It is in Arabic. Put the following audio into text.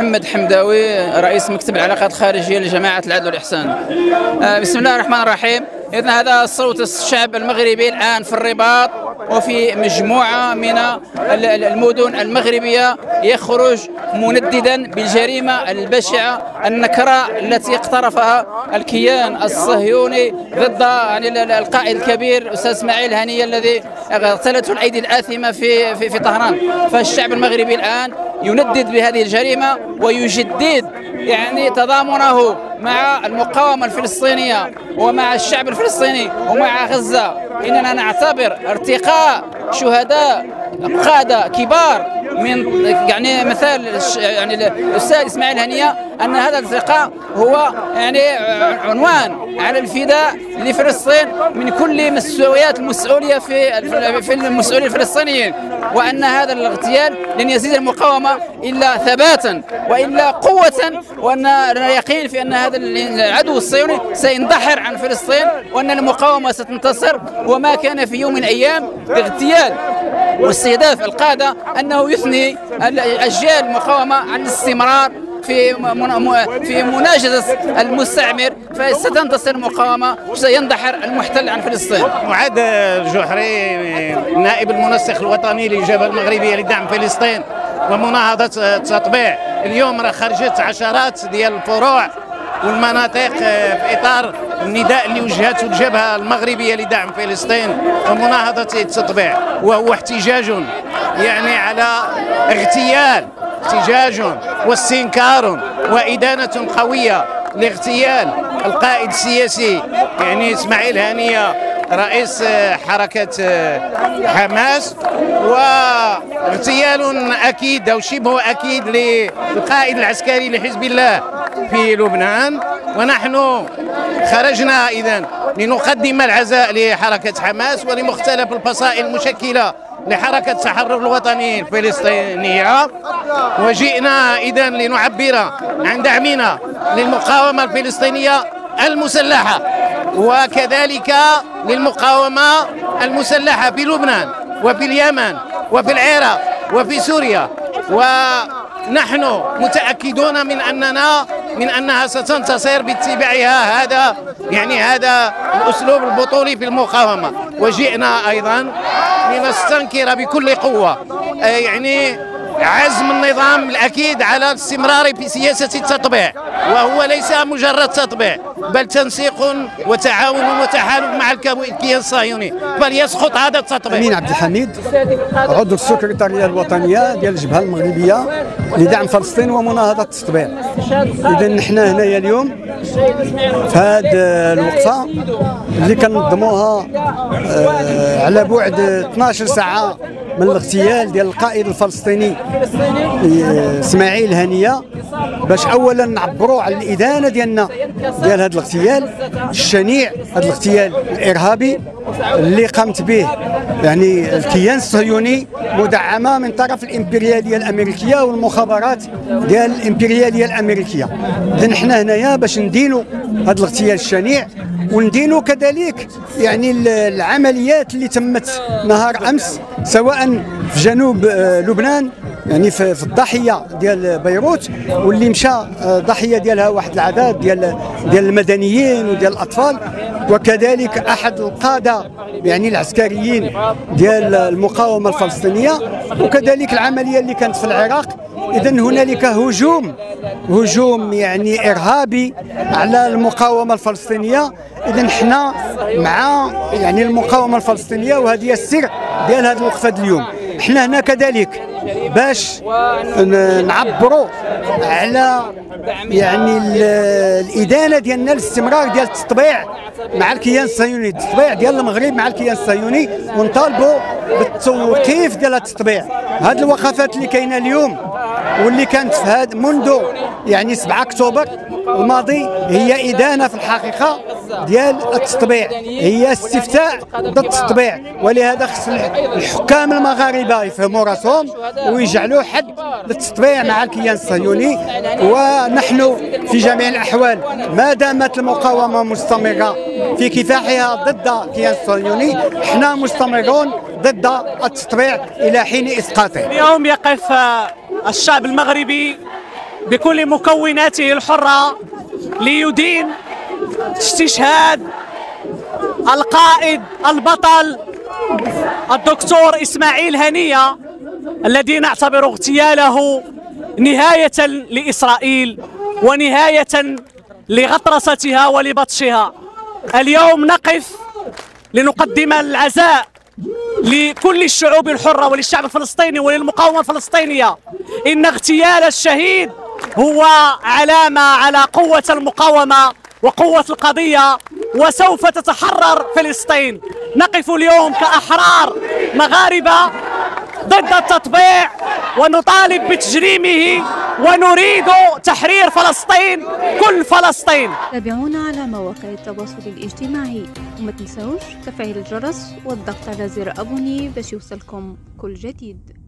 محمد حمداوي، رئيس مكتب العلاقات الخارجية لجماعة العدل والإحسان. بسم الله الرحمن الرحيم. إذن هذا صوت الشعب المغربي الآن في الرباط وفي مجموعة من المدن المغربية يخرج منددا بالجريمة البشعة النكراء التي اقترفها الكيان الصهيوني ضد القائد الكبير أستاذ إسماعيل هنية الذي اغتالته الأيدي الآثمة في طهران. فالشعب المغربي الآن يندد بهذه الجريمة ويجدد تضامنه مع المقاومة الفلسطينية ومع الشعب الفلسطيني ومع غزة. إننا نعتبر ارتقاء شهداء قادة كبار من مثال الأستاذ إسماعيل هنية أن هذا الارتقاء هو عنوان على الفداء لفلسطين من كل مستويات المسؤولية في المسؤولين الفلسطينيين، وأن هذا الاغتيال لن يزيد المقاومة إلا ثباتا وإلا قوة، وأن لنا يقين في أن هذا العدو الصهيوني سيندحر عن فلسطين وأن المقاومة ستنتصر. وما كان في يوم من الأيام اغتيال واستهداف القادة أنه يثني أجيال المقاومة عن الاستمرار في مناجزة المستعمر، فستنتصر المقاومة وسيندحر المحتل عن فلسطين. معاد الجحري نائب المنسق الوطني للجبهة المغربية لدعم فلسطين ومناهضة التطبيع. اليوم راه خرجت عشرات ديال الفروع والمناطق في إطار النداء اللي وجهته الجبهة المغربية لدعم فلسطين ومناهضة التطبيع، وهو احتجاج على احتجاج واستنكار وإدانة قوية لاغتيال القائد السياسي إسماعيل هنية رئيس حركة حماس، واغتيال أكيد أو شبه أكيد للقائد العسكري لحزب الله في لبنان. ونحن خرجنا إذن لنقدم العزاء لحركة حماس ولمختلف الفصائل المشكلة لحركة التحرر الوطني الفلسطينية، وجئنا إذن لنعبر عن دعمنا للمقاومة الفلسطينية المسلحة وكذلك للمقاومة المسلحة في لبنان وفي اليمن وفي العراق وفي سوريا. ونحن متأكدون من أنها ستنتصر باتباعها هذا الأسلوب البطولي في المقاومة. وجئنا أيضا لنستنكر بكل قوة عزم النظام الأكيد على الاستمرار في سياسة التطبيع، وهو ليس مجرد تطبيع بل تنسيق وتعاون وتحالف مع الكيان الصهيوني، فليسقط هذا التطبيع. أمين عبد الحميد، عضو السكرتارية الوطنية ديال الجبهة المغربية لدعم فلسطين ومناهضة التطبيع. إذا نحن هنايا اليوم في هذه الوقفة اللي كنظموها على بعد 12 ساعة من الاغتيال ديال القائد الفلسطيني إسماعيل هنية، باش اولا نعبروا على الادانه ديالنا ديال هذا الاغتيال الشنيع، هذا الاغتيال الارهابي اللي قامت به الكيان الصهيوني مدعمه من طرف الامبرياليه الامريكيه والمخابرات ديال الامبرياليه الامريكيه. اذا حنا هنايا باش ندينوا هذا الاغتيال الشنيع وندينوا كذلك العمليات اللي تمت نهار امس سواء في جنوب لبنان في الضاحيه ديال بيروت، واللي مشى ضحيه ديالها واحد العدد ديال المدنيين وديال الاطفال، وكذلك احد القاده العسكريين ديال المقاومه الفلسطينيه، وكذلك العمليه اللي كانت في العراق. اذا هنالك هجوم ارهابي على المقاومه الفلسطينيه. اذا حنا مع المقاومه الفلسطينيه، وهذه السر ديال هذه الوقفه اليوم. حنا هنا كذلك باش نعبروا على الادانه ديالنا الاستمرار ديال التطبيع مع الكيان الصهيوني، التطبيع ديال المغرب مع الكيان الصهيوني، ونطالبوا بالتوقيف ديال التطبيع. هذه الوقفات اللي كاينه اليوم واللي كانت في هذا منذ 7 اكتوبر الماضي هي ادانه في الحقيقه ديال التطبيع، هي استفتاء ضد التطبيع. ولهذا خص الحكام المغاربه يفهموا راسهم ويجعلوا حد للتطبيع مع الكيان الصهيوني. ونحن في جميع الاحوال ما دامت المقاومه مستمره في كفاحها ضد الكيان الصهيوني، احنا مستمرون ضد التطبيع الى حين اسقاطه. اليوم يقف الشعب المغربي بكل مكوناته الحرة ليدين استشهاد القائد البطل الدكتور إسماعيل هنية، الذي نعتبر اغتياله نهاية لإسرائيل ونهاية لغطرستها ولبطشها. اليوم نقف لنقدم العزاء لكل الشعوب الحرة وللشعب الفلسطيني وللمقاومة الفلسطينية. إن اغتيال الشهيد هو علامة على قوة المقاومة وقوة القضية، وسوف تتحرر فلسطين. نقف اليوم كأحرار مغاربة ضد التطبيع ونطالب بتجريمه ونريد تحرير فلسطين، كل فلسطين. تابعونا على مواقع التواصل الاجتماعي وما تنسوش تفعيل الجرس والضغط على زر أبوني باش يوصلكم كل جديد.